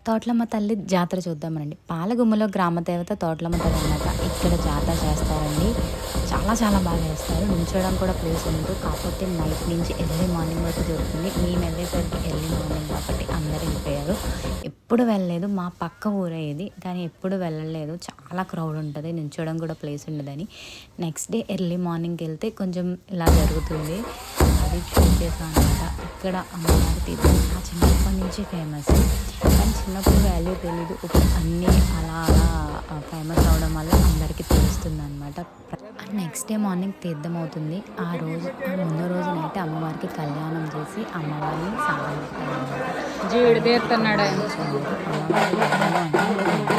తోట్లమ్మ తల్లి జాతర చూద్దామనండి. పాలగుమ్మలో గ్రామ దేవత తోట్లమ్మ తల్లి అన్నమాట. ఇక్కడ జాతర చేస్తారండి. చాలా చాలా బాగా చేస్తారు. నిల్చోవడానికి కూడా ప్లేస్ ఉండదు. కాకపోతే నైట్ నుంచి ఎర్లీ మార్నింగ్ వరకు జరుగుతుంది. మేము వెళ్ళేసరికి ఎర్లీ మార్నింగ్ కాబట్టి అందరూ వెళ్ళిపోయారు. ఎప్పుడు వెళ్ళలేదు. మా పక్క ఊరే ఇది. కానీ ఎప్పుడు వెళ్ళలేదు. చాలా క్రౌడ్ ఉంటది. నిల్చోవడం కూడా ప్లేస్ ఉండదని. నెక్స్ట్ డే ఎర్లీ మార్నింగ్‌కి వెళ్తే కొంచెం ఇలా జరుగుతుంది. అది చూసేసాను అనమాట. ఇక్కడ అమ్మవారి తీర్థం నా చిన్నప్పటి నుంచి ఫేమస్. కానీ చిన్నప్పుడు వాల్యూ తెలీదు. ఇప్పుడు అన్నీ అలా అలా ఫేమస్ అవ్వడం వల్ల అందరికీ తెలుస్తుందనమాట. నెక్స్ట్ డే మార్నింగ్ తీర్థం అవుతుంది. ఆ రోజు ముందు రోజు నైట్ అమ్మవారికి కళ్యాణం చేసి అమ్మవారిని సాగనంపుతారనమాట. జీవిడి తీరుతున్నాడు ఆయన. అమ్మవారి విగ్రహం అంటే